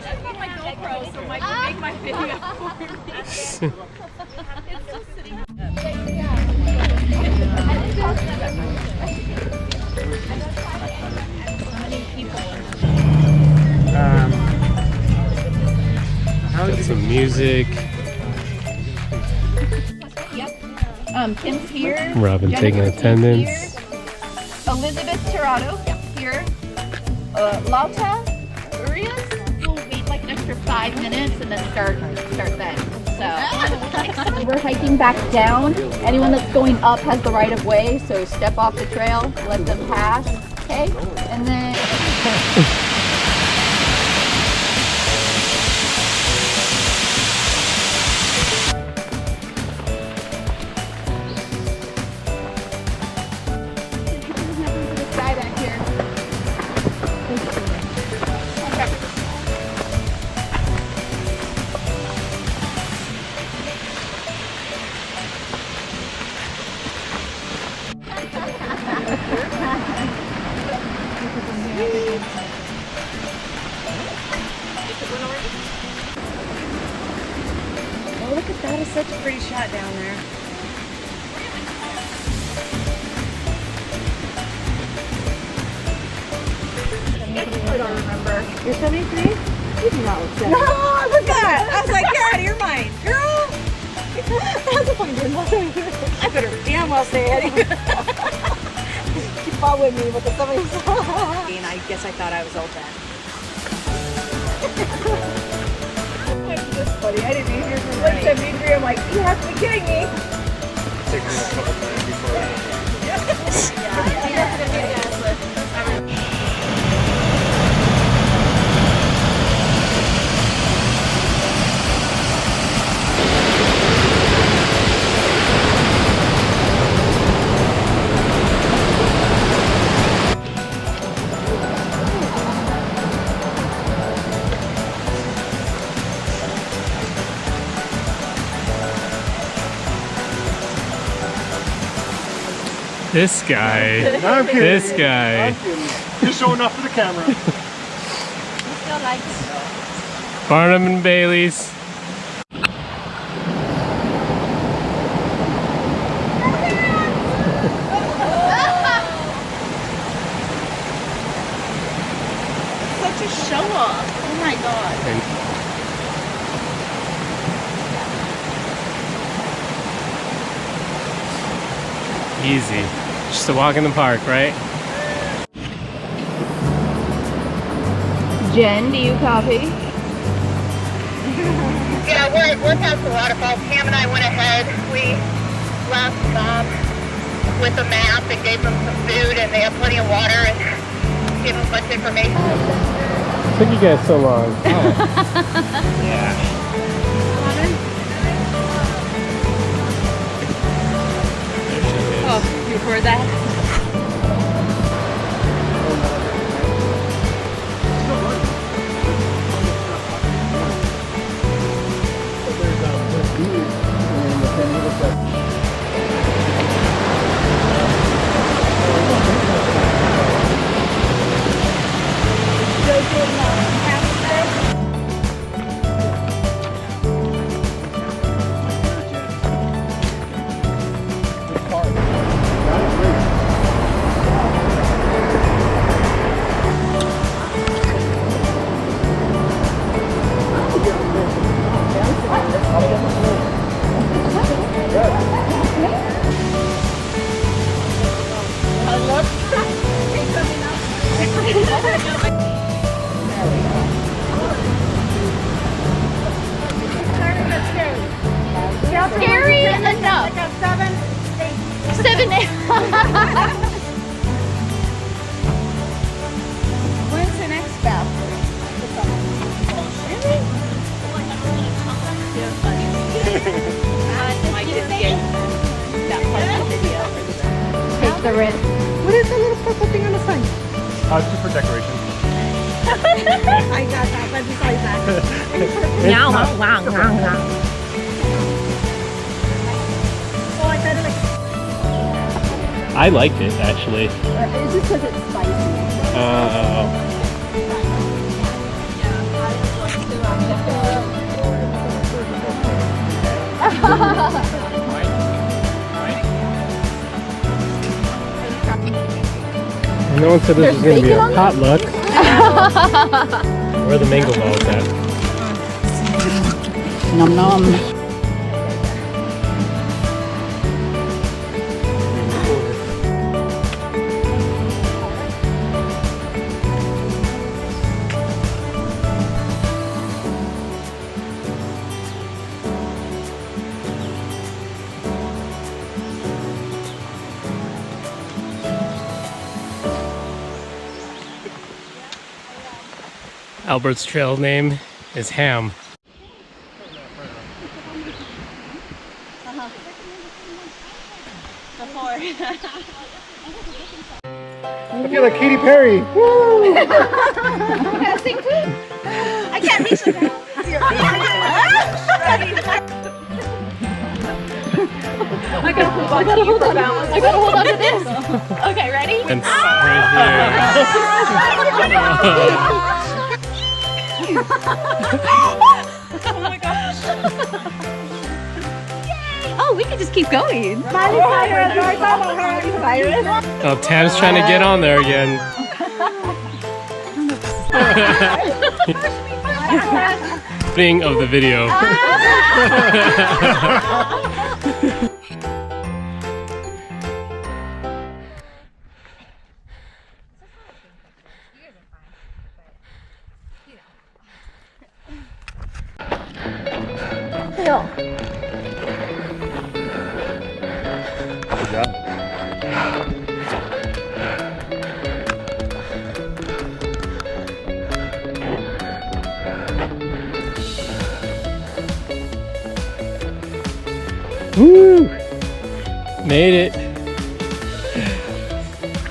I've got my GoPro, so Mike will make my video for me. It's just sitting. Got some music. Kim's here. Robin taking attendance. Elizabeth Tirado here. Lauta Urias. We'll wait like an extra 5 minutes and then start then. So we're hiking back down. Anyone that's going up has the right of way, so step off the trail, let them pass. Okay? And then Oh, look at that. It's such a pretty shot down there. I don't remember. You're 73? You do not look 70. No, I forgot. I was like, you're out of your mind, girl. That's a funny one. I better damn well say it. Keep on with me with the 70s. And I guess I thought I was old then. That's just funny. I didn't even hear from like 73. I'm like, you have to be kidding me. Take me a couple times before. This guy. I'm kidding. This guy. Just showing off for the camera. Still likes. Barnum and Bailey's. Such a show off. Oh my god. Easy. Just a walk in the park, right? Jen, do you copy? Yeah, we're past the waterfall. Cam and I went ahead. We left with a map and gave them some food, and they have plenty of water, and gave them a bunch of information. Took you guys so long. Yeah. Oh, you record that? Scary enough. 7, 8. When's the next bathroom? Take the risk. What is that little purple thing on the side? Just for decoration. I got that, but besides that. Now, wow, wow, wow. Oh, I bet it like. I liked it actually. It's just because it's spicy. No one said this was going to be a potluck. Where are the mango balls at? Nom nom. Albert's trail name is Ham. I feel like Katy Perry. Woo! Gotta sing too? I can't reach it. I gotta hold on. I gotta hold on to this. Okay, ready? And right Oh my gosh. Oh, we could just keep going. Oh, Tam's trying to get on there again. Thing of the video. Good job. Woo! Made it.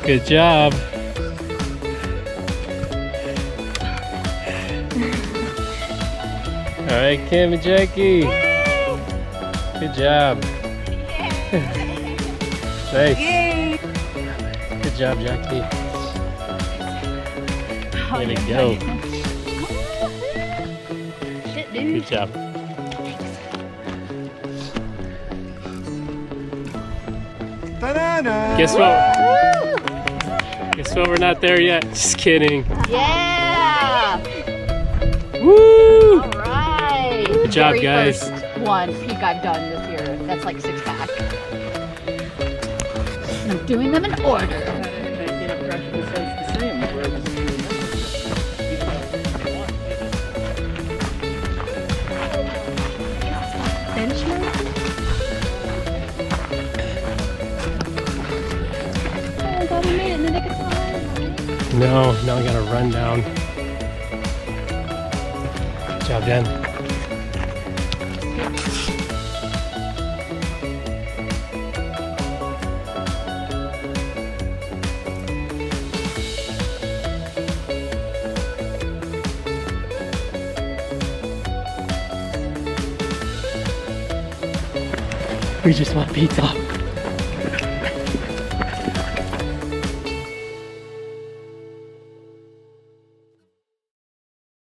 Good job. All right, Kim and Jackie. Good job. Nice. Good job, Jackie. Way to go. Shit, dude. Good job. Ta-da-da! Guess what? Guess what? We're not there yet. Just kidding. Yeah. Woo! All right. Good job, Very guys. first one peak I've done this year. That's like 6 pack. And I'm doing them in order. No, now I gotta run down. Good job, Jen. We just want pizza.